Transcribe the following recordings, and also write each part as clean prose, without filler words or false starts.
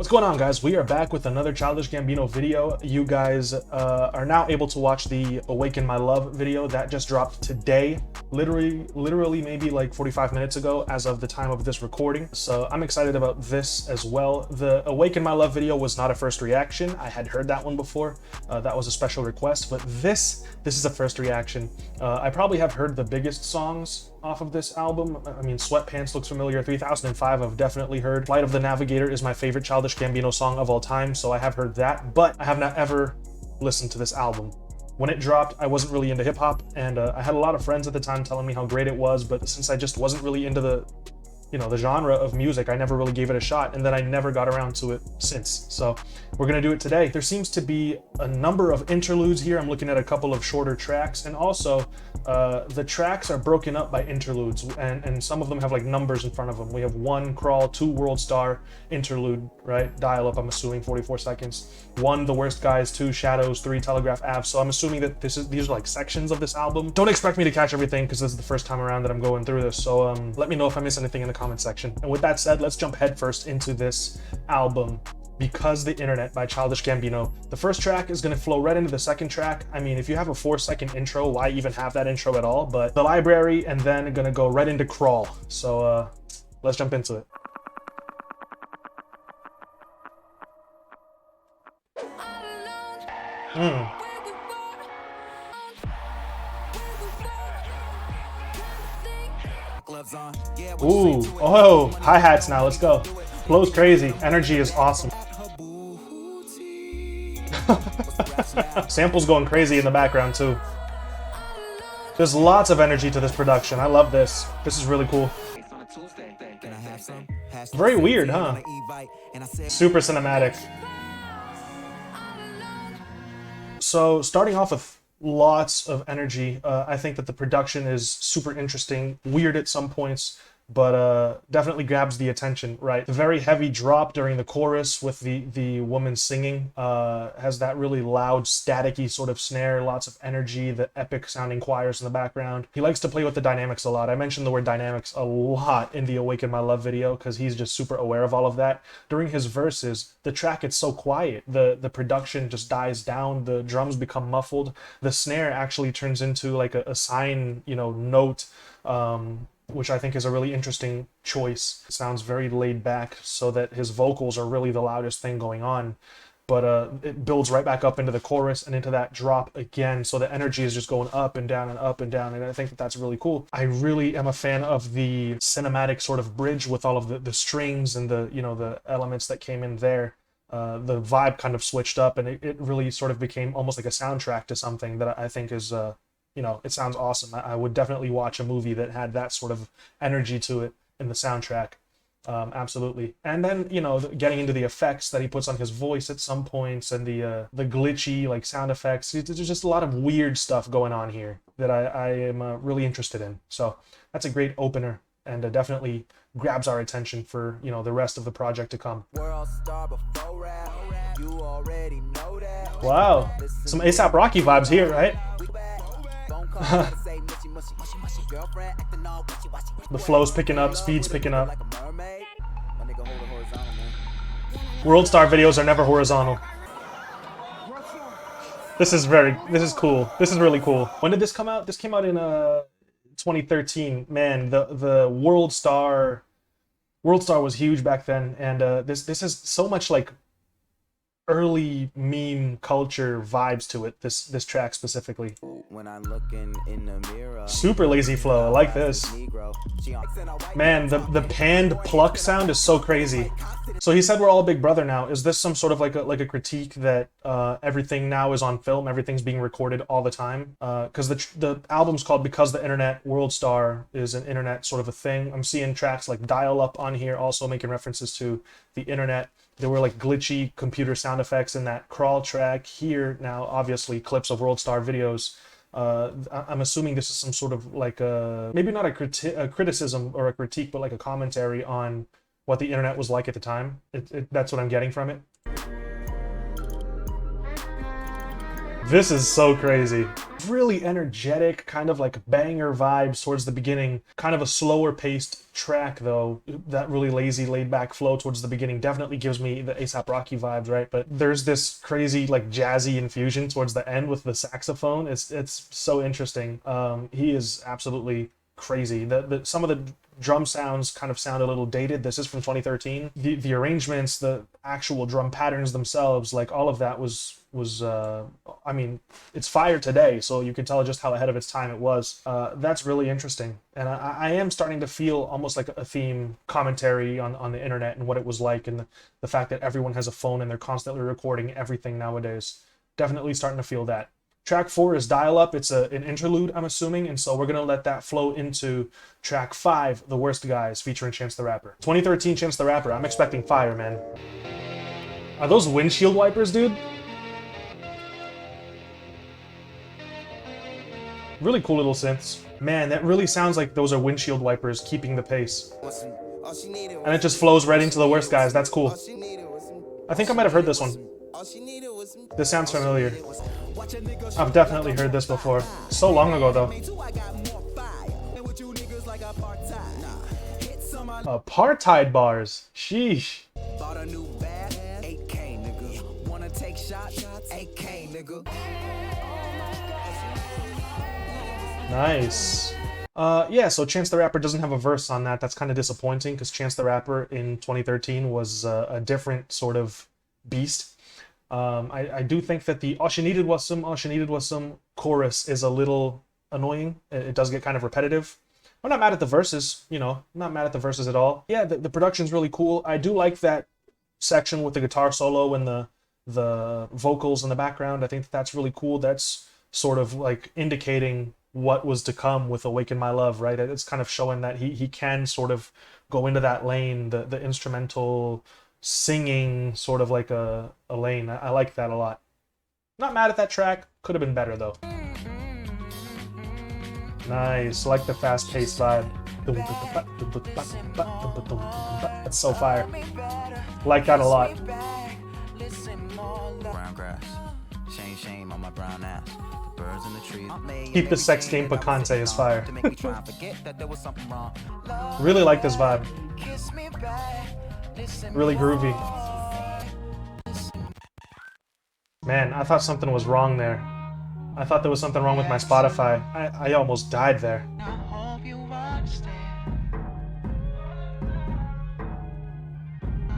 What's going on, guys? We are back with another Childish Gambino video. You guys are now able to watch the Awaken My Love video that just dropped today, literally maybe like 45 minutes ago as of the time of this recording. So I'm excited about this as well. The Awaken My Love video was not a first reaction. I had heard that one before. That was a special request, but this is a first reaction. I probably have heard the biggest songs off of this album. I mean, Sweatpants looks familiar. 3005 I've definitely heard. Flight of the Navigator is my favorite Childish Gambino song of all time, so I have heard that, but I have not ever listened to this album. When it dropped, I wasn't really into hip-hop, and I had a lot of friends at the time telling me how great it was, but since I just wasn't really into the genre of music, I never really gave it a shot, and then I never got around to it since. So we're gonna do it today. There seems to be a number of interludes here. I'm looking at a couple of shorter tracks, and also the tracks are broken up by interludes, and some of them have like numbers in front of them. We have 1 Crawl, 2 Worldstar interlude, right? Dial Up, I'm assuming 44 seconds. 1 The Worst Guys, 2 Shadows, 3 Telegraph Ave. So I'm assuming that these are like sections of this album. Don't expect me to catch everything because this is the first time around that I'm going through this. So let me know if I miss anything in the comment section. And with that said, let's jump headfirst into this album, Because the Internet by Childish Gambino. The first track is going to flow right into the second track. I mean, if you have a 4-second intro, why even have that intro at all? But the library, and then going to go right into Crawl. So let's jump into it. Ooh, oh, hi-hats now, let's go. Flow's crazy, energy is awesome. Samples going crazy in the background too. There's lots of energy to this production. I love this. This is really cool. Very weird, huh? Super cinematic. So starting off with lots of energy. I think that the production is super interesting, weird at some points, but definitely grabs the attention, right? The very heavy drop during the chorus with the woman singing has that really loud, staticky sort of snare, lots of energy, the epic sounding choirs in the background. He likes to play with the dynamics a lot. I mentioned the word dynamics a lot in the Awaken My Love video because he's just super aware of all of that. During his verses, the track gets so quiet. The production just dies down, the drums become muffled, the snare actually turns into like a sine, note, which I think is a really interesting choice. It sounds very laid back so that his vocals are really the loudest thing going on. But it builds right back up into the chorus and into that drop again. So the energy is just going up and down and up and down. And I think that that's really cool. I really am a fan of the cinematic sort of bridge with all of the strings and the elements that came in there. The vibe kind of switched up, and it really sort of became almost like a soundtrack to something that I think is it sounds awesome. I would definitely watch a movie that had that sort of energy to it in the soundtrack. Absolutely. And then, getting into the effects that he puts on his voice at some points, and the glitchy like sound effects. There's just a lot of weird stuff going on here that I am really interested in. So that's a great opener, and definitely grabs our attention for, the rest of the project to come. Wow. Some A$AP Rocky vibes here, right? The flow's picking up, speed's picking up. Worldstar videos are never horizontal. This is cool. This is really cool. When did this come out? This came out in 2013. Man, the Worldstar was huge back then, and this is so much like early meme culture vibes to it, this track specifically. When I'm looking in the mirror, super lazy flow. I like this. Man, the panned pluck sound is so crazy. So he said we're all Big Brother now. Is this some sort of like a critique that everything now is on film, everything's being recorded all the time? Because the album's called Because the Internet. Worldstar is an internet sort of a thing. I'm seeing tracks like Dial Up on here also making references to the internet. There were like glitchy computer sound effects in that Crawl track. Here now, obviously, clips of Worldstar videos. I'm assuming this is some sort of like maybe not a criticism or a critique, but like a commentary on what the internet was like at the time. That's what I'm getting from it. This is so crazy. Really energetic, kind of like banger vibes towards the beginning. Kind of a slower paced track though. That really lazy, laid back flow towards the beginning definitely gives me the A$AP Rocky vibes, right? But there's this crazy like jazzy infusion towards the end with the saxophone. It's so interesting. He is absolutely crazy. Some of the drum sounds kind of sound a little dated. This is from 2013. The arrangements, the actual drum patterns themselves, like all of that was I mean, it's fire today, so you can tell just how ahead of its time it was. That's really interesting, and I am starting to feel almost like a theme commentary on the internet and what it was like, and the fact that everyone has a phone and they're constantly recording everything nowadays. Definitely starting to feel that. Track 4 is Dial Up. It's an interlude, I'm assuming, and so we're gonna let that flow into track 5, The Worst Guys, featuring Chance the Rapper. 2013 Chance the Rapper. I'm expecting fire, man. Are those windshield wipers, dude? Really cool little synths. Man, that really sounds like those are windshield wipers keeping the pace. And it just flows right into The Worst Guys. That's cool. I think I might have heard this one. This sounds familiar. I've definitely heard this before. So long ago, though. Apartheid bars. Sheesh. Nice. Yeah, so Chance the Rapper doesn't have a verse on that. That's kind of disappointing because Chance the Rapper in 2013 was a different sort of beast. I do think that the all she needed was some chorus is a little annoying. It does get kind of repetitive. I'm not mad at the verses, you know, I'm not mad at the verses at all. Yeah, the production's really cool. I do like that section with the guitar solo and the vocals in the background. I think that's really cool. That's sort of like indicating what was to come with Awaken My Love, right? It's kind of showing that he can sort of go into that lane, the instrumental singing sort of like a lane. I like that a lot. Not mad at that track. Could have been better though. Nice. Like the fast-paced vibe. That's so fire. Like that a lot. Brown grass. Shame on my brown ass. The birds in the trees. Keep the sex game picante is fire. Really like this vibe. Really groovy. Man, I thought something was wrong there. I thought there was something wrong with my Spotify. I almost died there.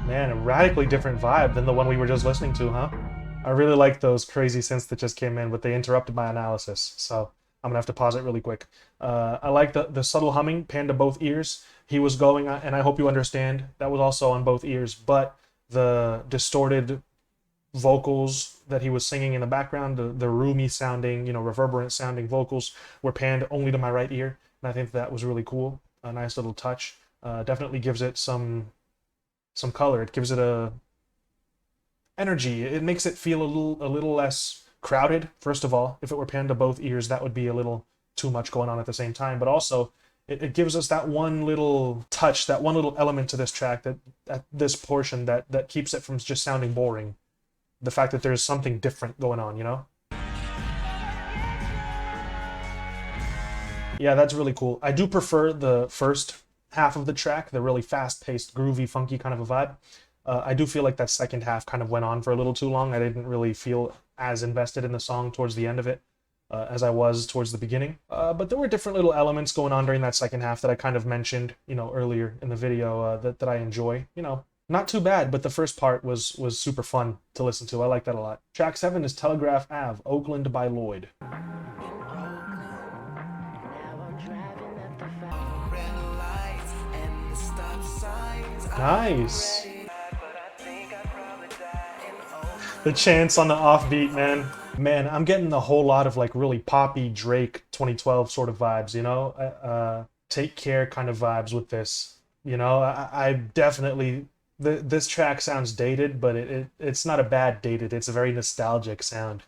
Man, a radically different vibe than the one we were just listening to, huh? I really like those crazy synths that just came in, but they interrupted my analysis, so I'm gonna have to pause it really quick. I like the subtle humming, pan to both ears. He was going, and I hope you understand, that was also on both ears, but the distorted vocals that he was singing in the background, the roomy sounding, you know, reverberant sounding vocals were panned only to my right ear, and I think that was really cool. A nice little touch. Definitely gives it some color. It gives it a energy. It makes it feel a little less crowded. First of all, if it were panned to both ears, that would be a little too much going on at the same time. But also, it gives us that one little touch, that one little element to this track, that at this portion that keeps it from just sounding boring. The fact that there's something different going on, you know? Yeah, that's really cool. I do prefer the first half of the track, the really fast-paced, groovy, funky kind of a vibe. I do feel like that second half kind of went on for a little too long. I didn't really feel as invested in the song towards the end of it as I was towards the beginning. But there were different little elements going on during that second half that I kind of mentioned, you know, earlier in the video that I enjoy. You know, not too bad, but the first part was super fun to listen to. I like that a lot. Track 7 is Telegraph Ave, Oakland by Lloyd. Nice. The chants on the offbeat, man. Man, I'm getting a whole lot of like really poppy Drake 2012 sort of vibes, you know? Take Care kind of vibes with this. You know, I definitely... This track sounds dated, but it's not a bad dated. It's a very nostalgic sound.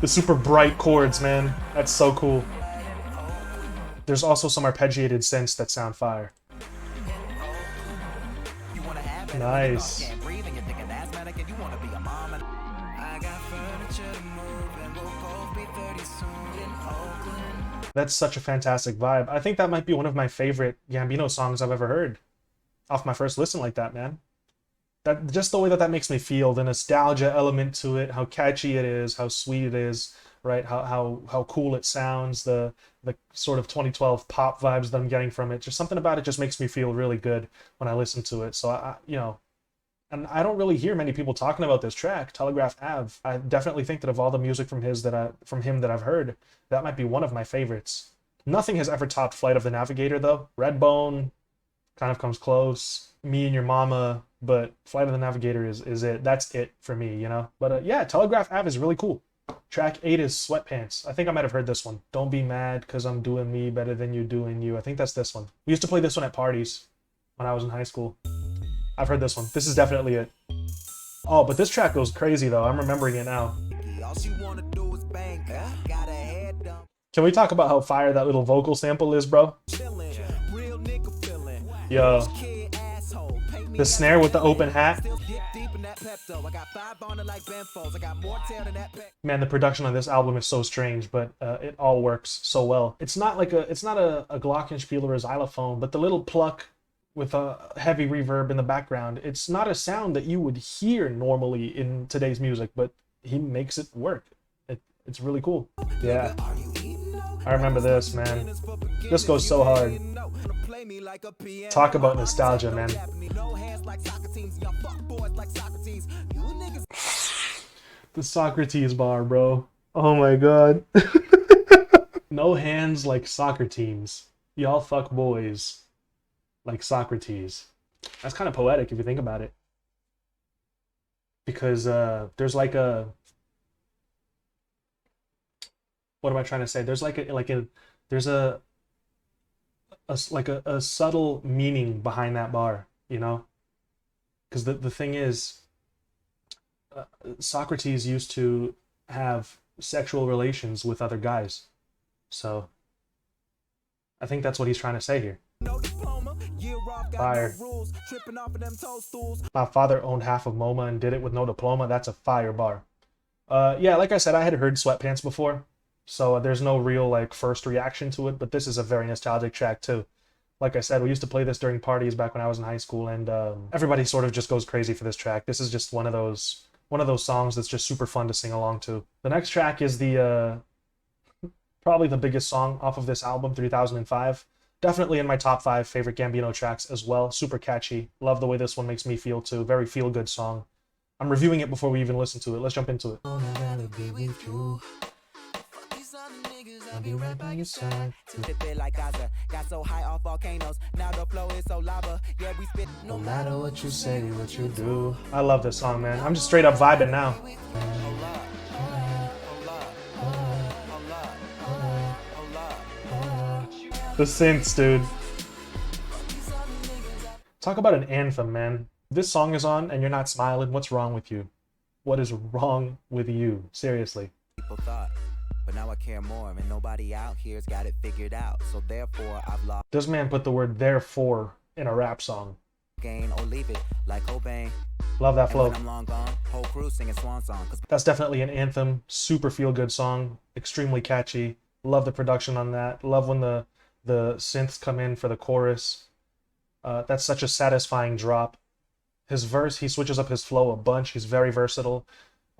The super bright chords, man. That's so cool. There's also some arpeggiated synths that sound fire. Nice. That's such a fantastic vibe. I think that might be one of my favorite Gambino songs I've ever heard. Off my first listen like that, man. That just the way that makes me feel, the nostalgia element to it, how catchy it is, how sweet it is, right? How cool it sounds, the sort of 2012 pop vibes that I'm getting from it. Just something about it just makes me feel really good when I listen to it. So you know, and I don't really hear many people talking about this track, Telegraph Ave. I definitely think that of all the music from him that I've heard, that might be one of my favorites. Nothing has ever topped Flight of the Navigator though. Redbone kind of comes close. Me and Your Mama, but Flight of the Navigator is it. That's it for me, you know? But yeah, Telegraph Ave is really cool. Track 8 is Sweatpants. I think I might have heard this one. Don't be mad because I'm doing me better than you doing you. I think that's this one. We used to play this one at parties when I was in high school. I've heard this one. This is definitely it. Oh, but this track goes crazy though. I'm remembering it now. Can we talk about how fire that little vocal sample is, bro? Yo. The snare with the open hat. Man, the production on this album is so strange, but it all works so well. It's not a glockenspiel or a xylophone, but the little pluck with a heavy reverb in the background. It's not a sound that you would hear normally in today's music, but he makes it work. It's really cool. Yeah. I remember this, man. This goes so hard. Talk about nostalgia, man. The Socrates bar, bro. Oh my god. No hands like soccer teams. Y'all fuck boys like Socrates. That's kind of poetic if you think about it. Because there's like a... What am I trying to say? There's there's a subtle meaning behind that bar, you know? Because the thing is, Socrates used to have sexual relations with other guys. So, I think that's what he's trying to say here. Fire. My father owned half of MoMA and did it with no diploma. That's a fire bar. Yeah, like I said, I had heard Sweatpants before. So there's no real like first reaction to it, but this is a very nostalgic track too. Like I said, we used to play this during parties back when I was in high school, and everybody sort of just goes crazy for this track. This is just one of those songs that's just super fun to sing along to. The next track is the probably the biggest song off of this album, 3005. Definitely in my top 5 favorite Gambino tracks as well. Super catchy. Love the way this one makes me feel too. Very feel-good song. I'm reviewing it before we even listen to it. Let's jump into it. I'll be right by your side. Got so high off volcanoes. Now the flow is so lava. Yeah, we spit no matter what you say, what you do. I love this song, man. I'm just straight up vibing now. The synths, dude. Talk about an anthem, man. This song is on and you're not smiling. What's wrong with you? What is wrong with you? Seriously. People thought. But now I care more, and nobody out here's got it figured out. So therefore, I've lost. This man put the word "therefore" in a rap song. Gain or leave it like Cobain. Love that flow. I'm long gone, whole crew singing swan song. That's definitely an anthem. Super feel good song. Extremely catchy. Love the production on that. Love when the synths come in for the chorus. That's such a satisfying drop. His verse, he switches up his flow a bunch. He's very versatile.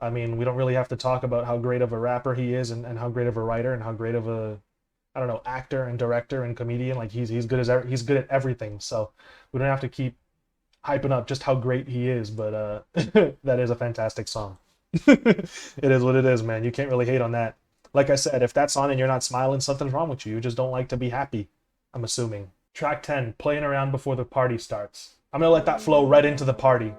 I mean, we don't really have to talk about how great of a rapper he is and how great of a writer and how great of a, I don't know, actor and director and comedian. Like he's good at everything. So we don't have to keep hyping up just how great he is. But that is a fantastic song. It is what it is, man. You can't really hate on that. Like I said, if that's on and you're not smiling, something's wrong with you. You just don't like to be happy, I'm assuming. Track 10, Playing Around Before the Party Starts. I'm going to let that flow right into the party.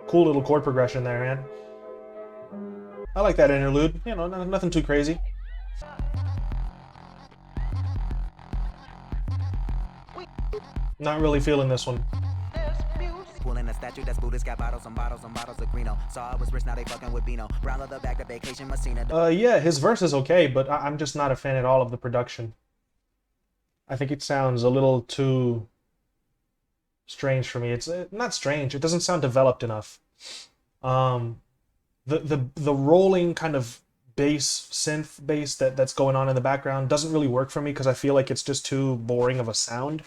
Cool little chord progression there, man. I like that interlude. You know, nothing too crazy. Not really feeling this one. In a statue that's Buddhist, got bottles and bottles and bottles of Greeno. Saw I was rich, now they fucking with Beano. Brown leather bag, the vacation Messina. Yeah, his verse is okay, but I'm just not a fan at all of the production. I think it sounds a little too strange for me. It's not strange. It doesn't sound developed enough. The rolling kind of bass, synth bass that's going on in the background doesn't really work for me because I feel like it's just too boring of a sound.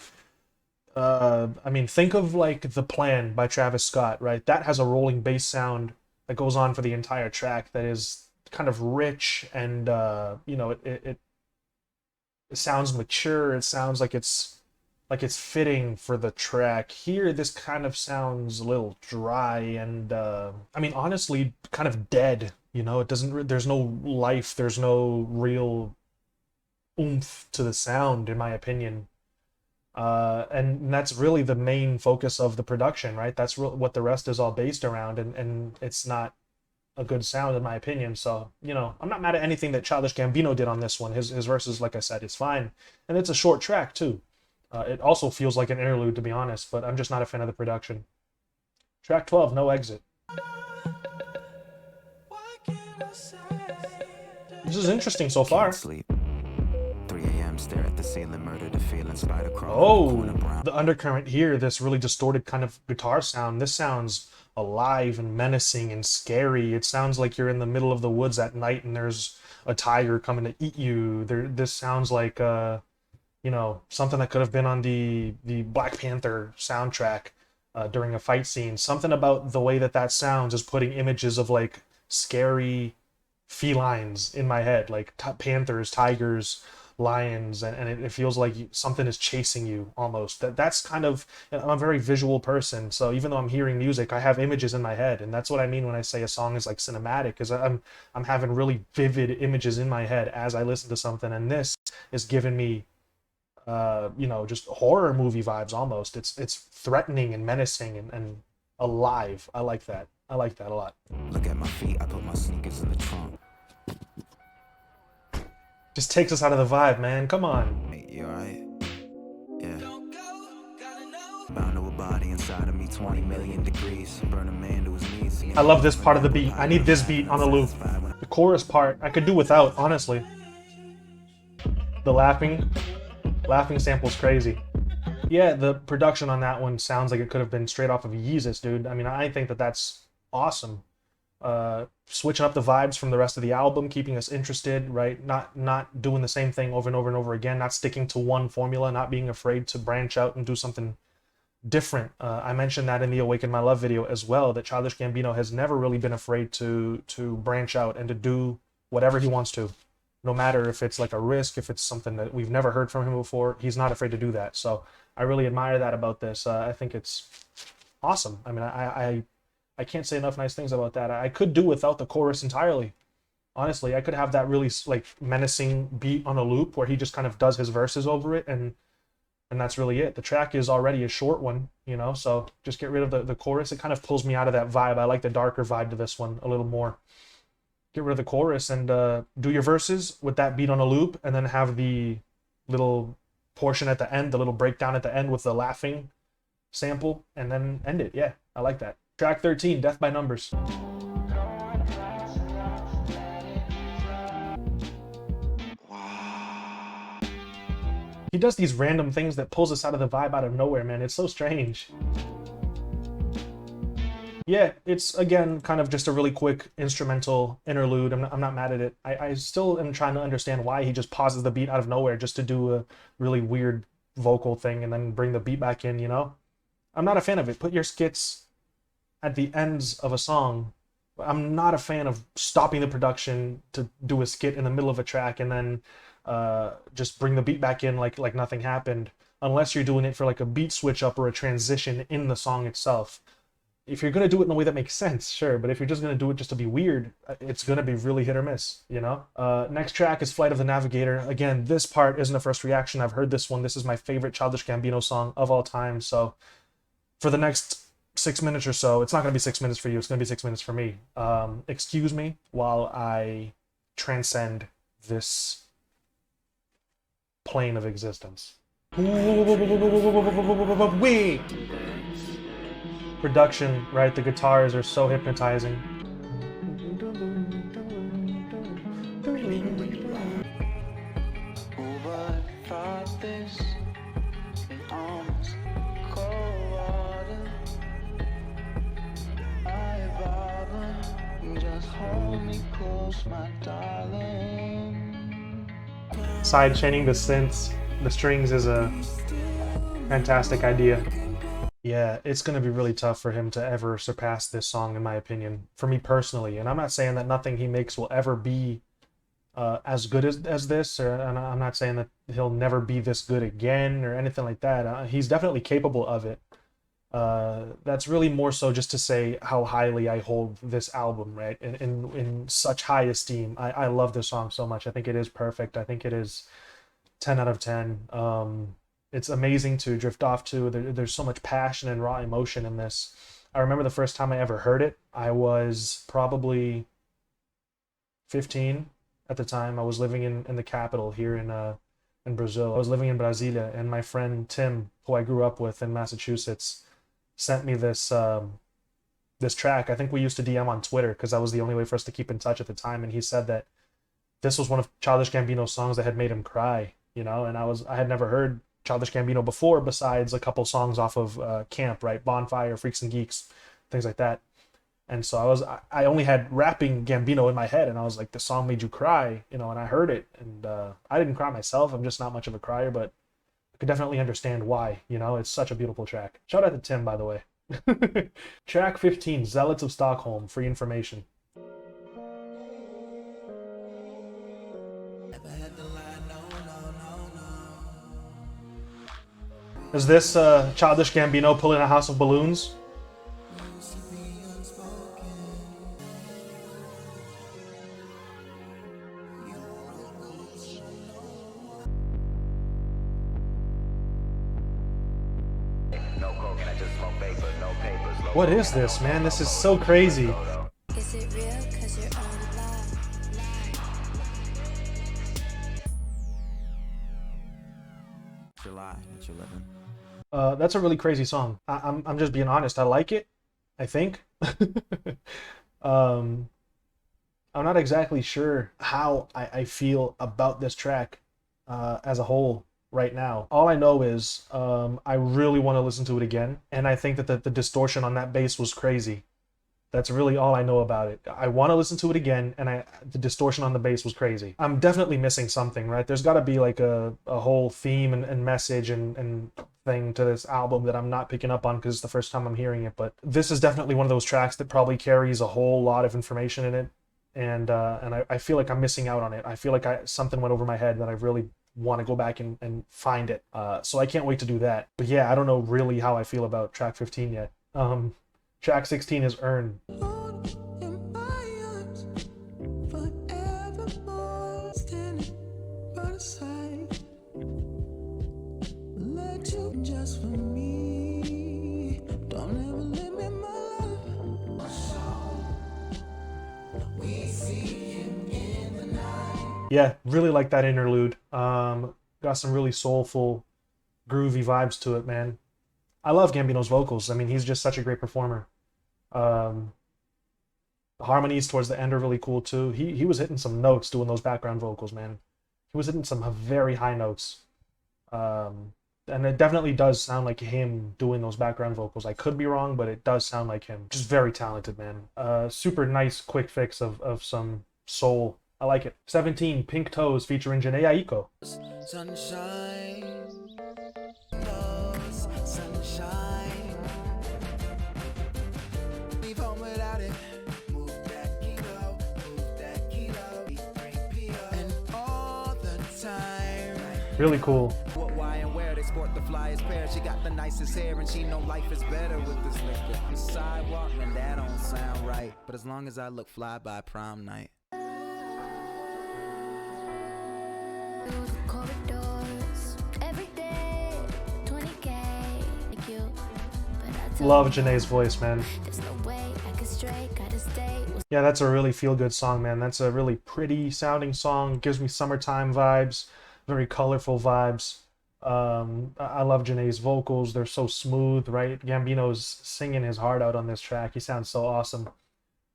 I mean, think of like The Plan by Travis Scott, right? That has a rolling bass sound that goes on for the entire track that is kind of rich and you know, it sounds mature. It sounds like it's fitting for the track. Here, this kind of sounds a little dry and I mean, honestly, kind of dead. You know, it doesn't. There's no life. There's no real oomph to the sound, in my opinion. And that's really the main focus of the production, right? That's what the rest is all based around, and it's not a good sound in my opinion. So, you know, I'm not mad at anything that Childish Gambino did on this one. His verses, like I said, is fine, and it's a short track too. It also feels like an interlude, to be honest, but I'm just not a fan of the production. Track 12, No Exit. This is interesting so far. Can't sleep. 3 a.m. stare at the ceiling, murder the feeling, spider crawl. Oh, the undercurrent here, this really distorted kind of guitar sound. This sounds alive and menacing and scary. It sounds like you're in the middle of the woods at night and there's a tiger coming to eat you. This sounds like you know, something that could have been on the Black Panther soundtrack during a fight scene. Something about the way that sounds is putting images of like scary felines in my head, like panthers, tigers, lions, and it feels like something is chasing you almost. That's kind of, I'm a very visual person, so even though I'm hearing music, I have images in my head, and that's what I mean when I say a song is like cinematic, is I'm having really vivid images in my head as I listen to something, and this is giving me you know, just horror movie vibes almost. It's threatening and menacing and alive. I like that. I like that a lot. Look at my feet, I put my sneakers in the trunk. Just takes us out of the vibe, man. Come on. Hey, you alright? Yeah. Bound to a body inside of me, 20 million degrees. Burn a man to his knees. I love this part of the beat. I need this beat on a loop. The chorus part, I could do without, honestly. The laughing sample's crazy. Yeah, the production on that one sounds like it could have been straight off of Yeezus, dude. I mean, I think that's awesome. Switching up the vibes from the rest of the album, keeping us interested, right? Not doing the same thing over and over and over again, not sticking to one formula, not being afraid to branch out and do something different. I mentioned that in the Awaken My Love video as well, that Childish Gambino has never really been afraid to branch out and to do whatever he wants to. No matter if it's like a risk, if it's something that we've never heard from him before, he's not afraid to do that. So I really admire that about this. I think it's awesome. I mean, I can't say enough nice things about that. I could do without the chorus entirely. Honestly, I could have that really like menacing beat on a loop where he just kind of does his verses over it, and that's really it. The track is already a short one, you know, so just get rid of the chorus. It kind of pulls me out of that vibe. I like the darker vibe to this one a little more. Get rid of the chorus and do your verses with that beat on a loop, and then have the little portion at the end, the little breakdown at the end with the laughing sample, and then end it. Yeah, I like that. Track 13, Death by Numbers. He does these random things that pulls us out of the vibe out of nowhere, man. It's so strange. Yeah, it's, again, kind of just a really quick instrumental interlude. I'm not mad at it. I still am trying to understand why he just pauses the beat out of nowhere just to do a really weird vocal thing and then bring the beat back in, you know? I'm not a fan of it. Put your skits at the ends of a song. I'm not a fan of stopping the production to do a skit in the middle of a track and then just bring the beat back in like nothing happened, unless you're doing it for like a beat switch up or a transition in the song itself. If you're going to do it in a way that makes sense, sure, but if you're just going to do it just to be weird, it's going to be really hit or miss, you know? Next track is Flight of the Navigator. Again, this part isn't a first reaction. I've heard this one. This is my favorite Childish Gambino song of all time, so for the next 6 minutes or so, it's not going to be 6 minutes for you, it's going to be 6 minutes for me. Excuse me while I transcend this plane of existence. Wee! Production, right? The guitars are so hypnotizing. Side chaining the synths, the strings is a fantastic idea. Yeah, it's going to be really tough for him to ever surpass this song, in my opinion, for me personally. And I'm not saying that nothing he makes will ever be as good as this, and I'm not saying that he'll never be this good again or anything like that. He's definitely capable of it. That's really more so just to say how highly I hold this album, right? In such high esteem. I love this song so much. I think it is perfect. I think it is 10 out of 10. It's amazing to drift off to. There's so much passion and raw emotion in this. I remember the first time I ever heard it, I was probably 15 at the time. I was living in the capital here in Brazil. I was living in Brasilia, and my friend Tim, who I grew up with in Massachusetts, sent me this this track. I think we used to DM on Twitter because that was the only way for us to keep in touch at the time. And he said that this was one of Childish Gambino's songs that had made him cry, you know. And I had never heard Childish Gambino before, besides a couple songs off of Camp, right? Bonfire, Freaks and Geeks, things like that. And so I only had rapping Gambino in my head, and I was like, the song made you cry, you know. And I heard it, and I didn't cry myself. I'm just not much of a crier, but I could definitely understand why, you know. It's such a beautiful track. Shout out to Tim, by the way. Track 15, Zealots of Stockholm, free information. Is this Childish Gambino pulling a House of Balloons? What is this, man? This is so crazy. Is it real? 'Cause you're alive. July, what you living? That's a really crazy song. I'm just being honest. I like it, I think. I'm not exactly sure how I feel about this track as a whole right now. All I know is I really want to listen to it again, and I think that the distortion on that bass was crazy. That's really all I know about it. I want to listen to it again, and the distortion on the bass was crazy. I'm definitely missing something, right? There's got to be like a whole theme and message and thing to this album that I'm not picking up on because it's the first time I'm hearing it. But this is definitely one of those tracks that probably carries a whole lot of information in it, and I feel like I'm missing out on it. I feel like something went over my head that I really want to go back and find it. So I can't wait to do that. But yeah, I don't know really how I feel about track 15 yet. Track 16 is Earn. Yeah, really like that interlude. Got some really soulful, groovy vibes to it, man. I love Gambino's vocals. I mean, he's just such a great performer. The harmonies towards the end are really cool too. He was hitting some notes doing those background vocals, man. He was hitting some very high notes. And it definitely does sound like him doing those background vocals. I could be wrong, but it does sound like him. Just very talented, man. Super nice quick fix of some soul. I like it. 17, Pink Toes featuring Janae Aiko. Sunshine. Sunshine. Leave home without it. Move that kilo. Move that kilo. And all the time. Really cool. What, why, and where they sport the flyest pair. She got the nicest hair and she know life is better with this liquor. I'm sidewalk and that don't sound right. But as long as I look fly by prom night. Love Janae's voice, man. Yeah, that's a really feel-good song, man. That's a really pretty sounding song. Gives me summertime vibes, very colorful vibes. I love Janae's vocals. They're so smooth, right? Gambino's singing his heart out on this track. He sounds so awesome.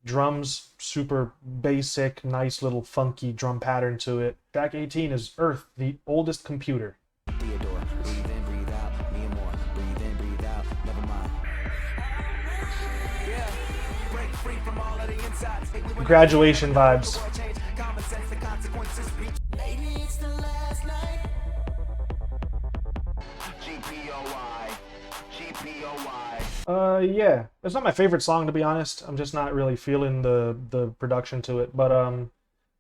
Drums, super basic, nice little funky drum pattern to it. Track 18 is Earth, the Oldest Computer. Theodore, breathe in, breathe out, me and more. Breathe in, breathe out, never mind. Yeah, break free Graduation vibes. Yeah, it's not my favorite song, to be honest. I'm just not really feeling the production to it. But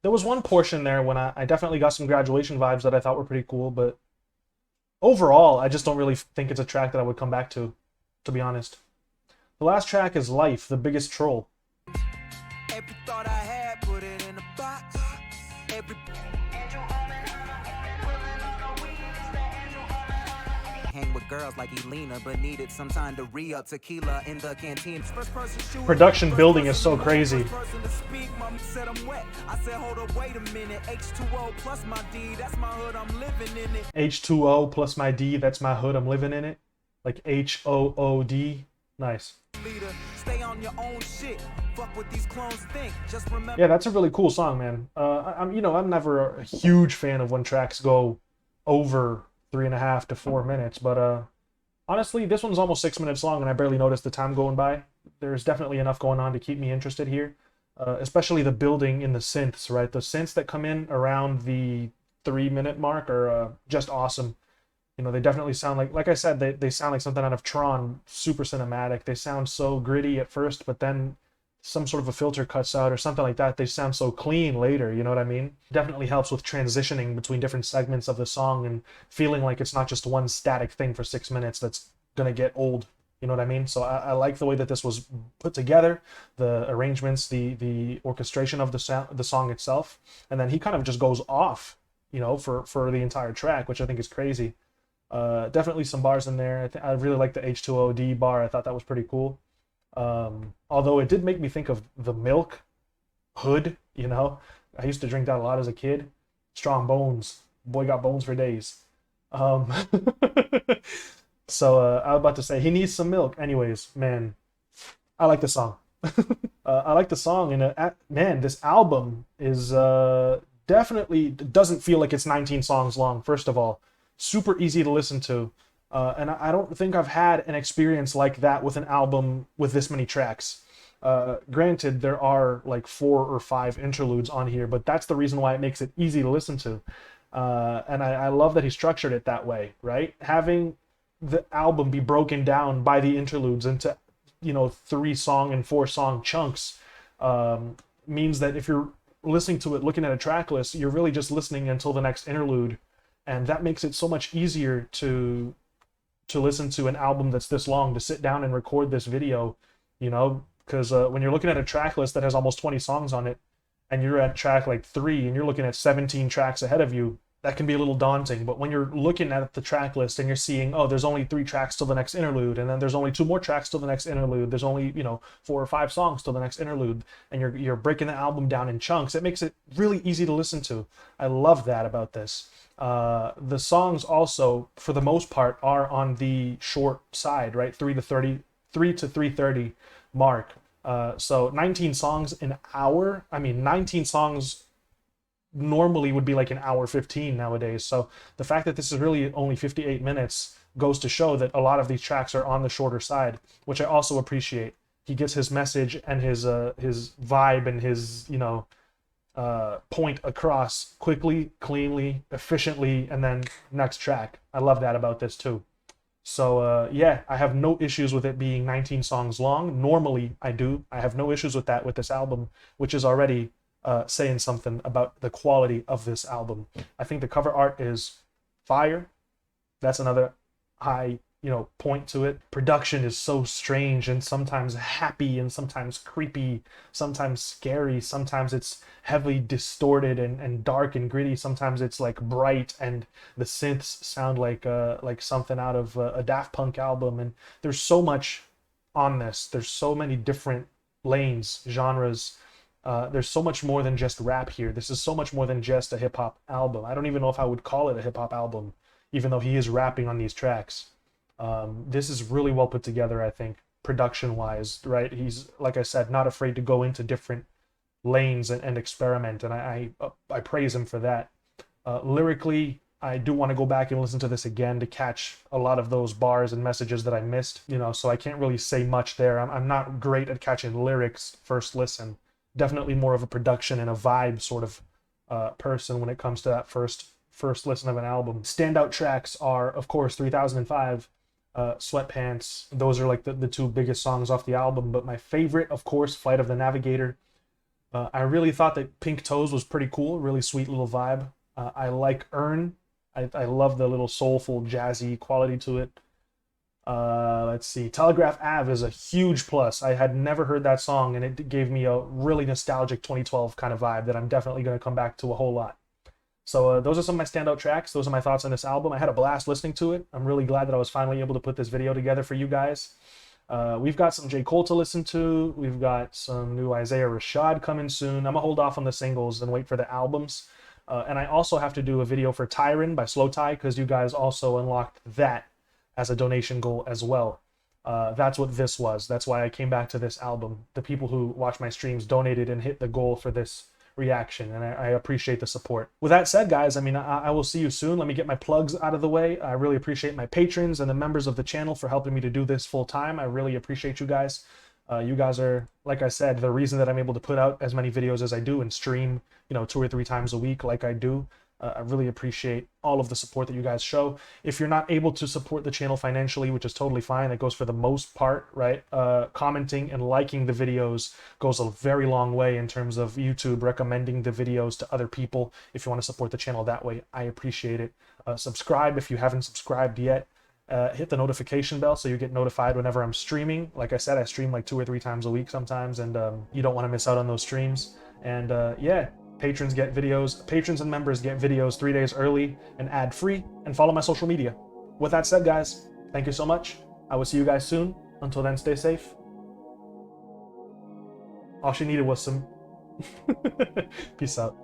there was one portion there when I definitely got some graduation vibes that I thought were pretty cool. But overall, I just don't really think it's a track that I would come back to be honest. The last track is Life, the Biggest Troll. Every thought I had, put it in a box. Every hang with girls like Elena, but needed some time to re-up tequila in the canteen. First person shooting, Production building is so crazy. first person to speak, mom said I'm wet. I said, hold up, wait a minute. H2O plus my D, that's my hood, I'm living in it. H2O plus my D, that's my hood, I'm living in it. Like HOOD. Nice. Leader, stay on your own shit. Fuck what these clones think. Just remember. Yeah, that's a really cool song, man. I'm never a huge fan of when tracks go over 3.5 to 4 minutes, but honestly, this one's almost 6 minutes long, and I barely noticed the time going by. There's definitely enough going on to keep me interested here, especially the building in the synths, right? The synths that come in around the 3-minute mark are just awesome. You know, they definitely sound like I said, they sound like something out of Tron, super cinematic. They sound so gritty at first, but then some sort of a filter cuts out or something like that. They sound so clean later, you know what I mean? Definitely helps with transitioning between different segments of the song and feeling like it's not just one static thing for 6 minutes that's gonna get old, you know what I mean? So I like the way that this was put together, the arrangements, the orchestration of the song itself, and then he kind of just goes off, you know, for the entire track, which I think is crazy. Definitely some bars in there. I really like the H2OD bar. I thought that was pretty cool. Although it did make me think of the Milk hood, you know. I used to drink that a lot as a kid. Strong bones. Boy got bones for days. So I was about to say he needs some milk. Anyways, man, I like the song. I like the song, and man, this album is definitely doesn't feel like it's 19 songs long. First of all, super easy to listen to. And I don't think I've had an experience like that with an album with this many tracks. Granted, there are like 4 or 5 interludes on here, but that's the reason why it makes it easy to listen to. And I love that he structured it that way, right? Having the album be broken down by the interludes into, you know, 3-song and 4-song chunks means that if you're listening to it, looking at a track list, you're really just listening until the next interlude. And that makes it so much easier to listen to an album that's this long, to sit down and record this video, you know, because when you're looking at a track list that has almost 20 songs on it, and you're at track like 3, and you're looking at 17 tracks ahead of you, that can be a little daunting. But when you're looking at the track list and you're seeing, oh, there's only 3 tracks till the next interlude, and then there's only 2 more tracks till the next interlude, there's only, you know, 4 or 5 songs till the next interlude, and you're breaking the album down in chunks, it makes it really easy to listen to. I love that about this. The songs also, for the most part, are on the short side, right? 3 to 3:30 mark. So 19 songs an hour. I mean, 19 songs normally would be like an hour 15 nowadays. So the fact that this is really only 58 minutes goes to show that a lot of these tracks are on the shorter side, which I also appreciate. He gets his message and his vibe and his, you know, point across quickly, cleanly, efficiently, and then next track. I love that about this too. So yeah, I have no issues with it being 19 songs long. Normally I do. I have no issues with that with this album, which is already saying something about the quality of this album. I think the cover art is fire. That's another high, you know, point to it. Production is so strange and sometimes happy and sometimes creepy, sometimes scary, sometimes it's heavily distorted and dark and gritty, sometimes it's like bright and the synths sound like something out of a Daft Punk album. And there's so much on this. There's so many different lanes, genres. There's so much more than just rap here. This is so much more than just a hip-hop album. I don't even know if I would call it a hip-hop album, even though he is rapping on these tracks. This is really well put together, I think, production-wise, right? He's, like I said, not afraid to go into different lanes and experiment, and I praise him for that. Lyrically, I do want to go back and listen to this again to catch a lot of those bars and messages that I missed, you know, so I can't really say much there. I'm not great at catching lyrics first listen. Definitely more of a production and a vibe sort of person when it comes to that first listen of an album. Standout tracks are, of course, 3005, Sweatpants. Those are like the two biggest songs off the album, but my favorite, of course, Flight of the Navigator. I really thought that Pink Toes was pretty cool, really sweet little vibe. I like Earn. I love the little soulful, jazzy quality to it. Let's see. Telegraph Ave is a huge plus. I had never heard that song, and it gave me a really nostalgic 2012 kind of vibe that I'm definitely going to come back to a whole lot. So those are some of my standout tracks. Those are my thoughts on this album. I had a blast listening to it. I'm really glad that I was finally able to put this video together for you guys. We've got some J. Cole to listen to. We've got some new Isaiah Rashad coming soon. I'm going to hold off on the singles and wait for the albums. And I also have to do a video for Tyron by Slow Tie, because you guys also unlocked that as a donation goal as well. That's what this was. That's why I came back to this album. The people who watch my streams donated and hit the goal for this reaction, and I appreciate the support. With that said, guys, I mean, I will see you soon. Let me get my plugs out of the way. I really appreciate my patrons and the members of the channel for helping me to do this full time. I really appreciate you guys. You guys are, like I said, the reason that I'm able to put out as many videos as I do and stream, you know, 2 or 3 times a week like I do. I really appreciate all of the support that you guys show. If you're not able to support the channel financially, which is totally fine, it goes for the most part, right? Commenting and liking the videos goes a very long way in terms of YouTube recommending the videos to other people. If you want to support the channel that way, I appreciate it. Subscribe if you haven't subscribed yet. Hit the notification bell so you get notified whenever I'm streaming. Like I said, I stream like 2 or 3 times a week sometimes, and you don't want to miss out on those streams. And yeah, patrons get videos. Patrons and members get videos 3 days early and ad-free, and follow my social media. With that said, guys, thank you so much. I will see you guys soon. Until then, stay safe. All she needed was some... Peace out.